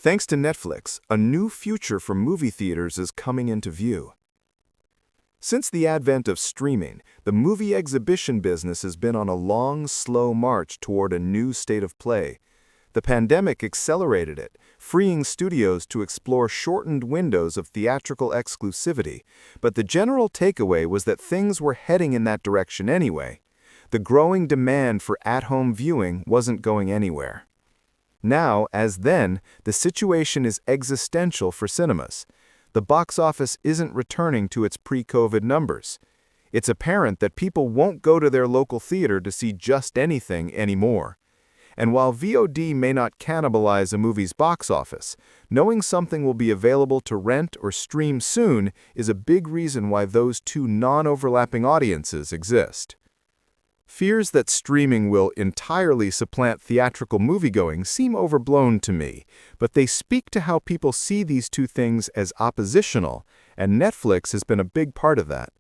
Thanks to Netflix, a new future for movie theaters is coming into view. Since the advent of streaming, the movie exhibition business has been on a long, slow march toward a new state of play. The pandemic accelerated it, freeing studios to explore shortened windows of theatrical exclusivity, but the general takeaway was that things were heading in that direction anyway. The growing demand for at-home viewing wasn't going anywhere. Now, as then, the situation is existential for cinemas. The box office isn't returning to its pre-COVID numbers. It's apparent that people won't go to their local theater to see just anything anymore. And while VOD may not cannibalize a movie's box office, knowing something will be available to rent or stream soon is a big reason why those two non-overlapping audiences exist. Fears that streaming will entirely supplant theatrical moviegoing seem overblown to me, but they speak to how people see these two things as oppositional, and Netflix has been a big part of that.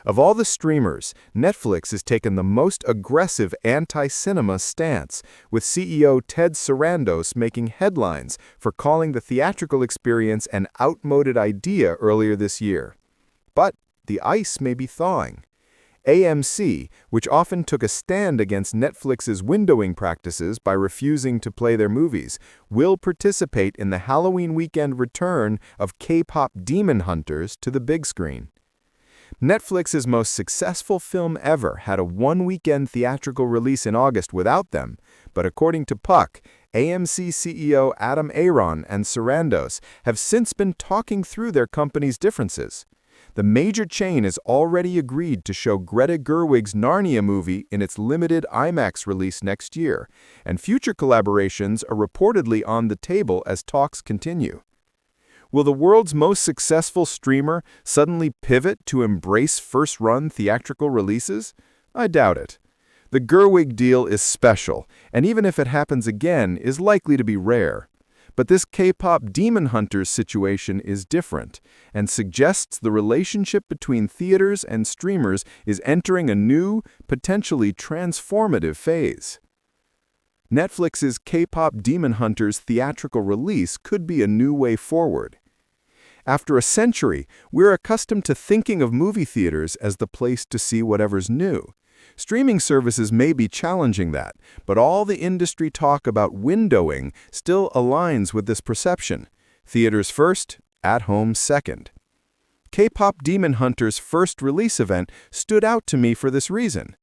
Of all the streamers, Netflix has taken the most aggressive anti-cinema stance, with CEO Ted Sarandos making headlines for calling the theatrical experience an outmoded idea earlier this year. But the ice may be thawing. AMC, which often took a stand against Netflix's windowing practices by refusing to play their movies, will participate in the Halloween weekend return of K-pop Demon Hunters to the big screen. Netflix's most successful film ever had a one-weekend theatrical release in August without them, but according to Puck, AMC CEO Adam Aron and Sarandos have since been talking through their company's differences. The major chain has already agreed to show Greta Gerwig's Narnia movie in its limited IMAX release next year, and future collaborations are reportedly on the table as talks continue. Will the world's most successful streamer suddenly pivot to embrace first-run theatrical releases? I doubt it. The Gerwig deal is special, and even if it happens again, is likely to be rare. But this K-pop Demon Hunters situation is different, and suggests the relationship between theaters and streamers is entering a new, potentially transformative phase. Netflix's K-pop Demon Hunters theatrical release could be a new way forward. After a century, we're accustomed to thinking of movie theaters as the place to see whatever's new. Streaming services may be challenging that, but all the industry talk about windowing still aligns with this perception. Theaters first, at home second. K-pop Demon Hunters' first release event stood out to me for this reason.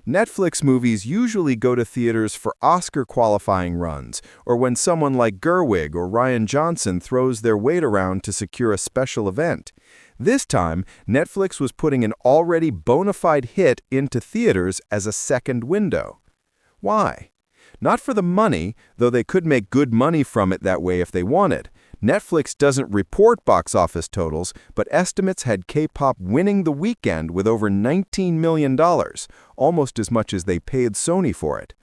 Netflix movies usually go to theaters for Oscar-qualifying runs, or when someone like Gerwig or Rian Johnson throws their weight around to secure a special event. This time, Netflix was putting an already bona fide hit into theaters as a second window. Why? Not for the money, though they could make good money from it that way if they wanted. Netflix doesn't report box office totals, but estimates had K-pop winning the weekend with over $19 million, almost as much as they paid Sony for it.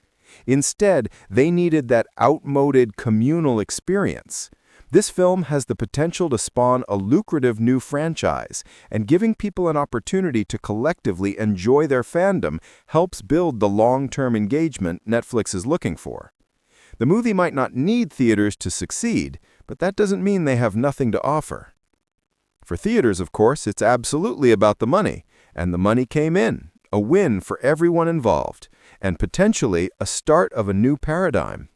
Instead, they needed that outmoded communal experience. This film has the potential to spawn a lucrative new franchise, and giving people an opportunity to collectively enjoy their fandom helps build the long-term engagement Netflix is looking for. The movie might not need theaters to succeed, but that doesn't mean they have nothing to offer. For theaters, of course, it's absolutely about the money, and the money came in, a win for everyone involved, and potentially a start of a new paradigm.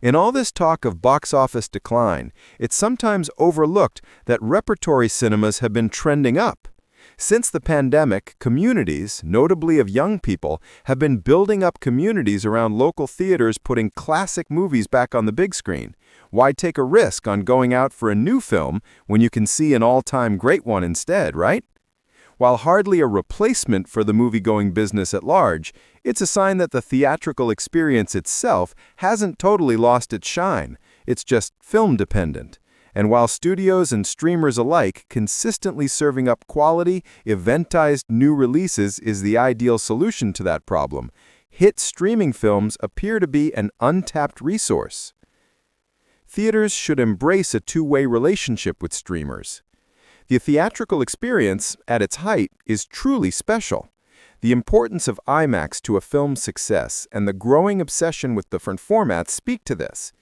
In all this talk of box office decline, it's sometimes overlooked that repertory cinemas have been trending up. Since the pandemic, communities, notably of young people, have been building up communities around local theaters putting classic movies back on the big screen. Why take a risk on going out for a new film when you can see an all-time great one instead, right? While hardly a replacement for the movie-going business at large, it's a sign that the theatrical experience itself hasn't totally lost its shine. It's just film-dependent. And while studios and streamers alike consistently serving up quality, eventized new releases is the ideal solution to that problem, hit streaming films appear to be an untapped resource. Theaters should embrace a two-way relationship with streamers. The theatrical experience, at its height, is truly special. The importance of IMAX to a film's success and the growing obsession with different formats speak to this.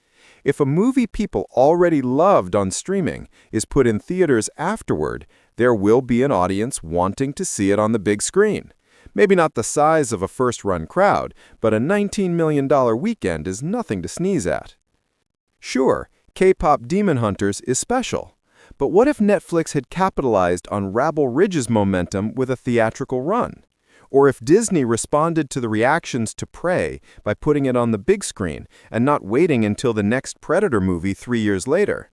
If a movie people already loved on streaming is put in theaters afterward, there will be an audience wanting to see it on the big screen. Maybe not the size of a first-run crowd, but a $19 million weekend is nothing to sneeze at. Sure, K-pop Demon Hunters is special. But what if Netflix had capitalized on Rabble Ridge's momentum with a theatrical run? Or if Disney responded to the reactions to Prey by putting it on the big screen and not waiting until the next Predator movie 3 years later?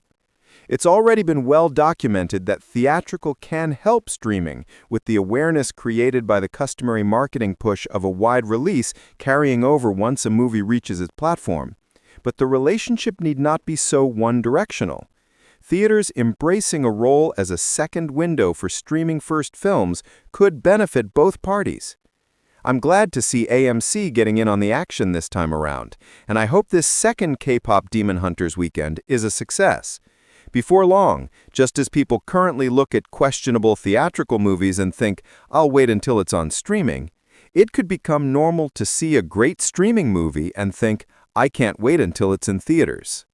It's already been well documented that theatrical can help streaming with the awareness created by the customary marketing push of a wide release carrying over once a movie reaches its platform. But the relationship need not be so one-directional. Theaters embracing a role as a second window for streaming-first films could benefit both parties. I'm glad to see AMC getting in on the action this time around, and I hope this second K-pop Demon Hunters weekend is a success. Before long, just as people currently look at questionable theatrical movies and think, "I'll wait until it's on streaming," it could become normal to see a great streaming movie and think, "I can't wait until it's in theaters."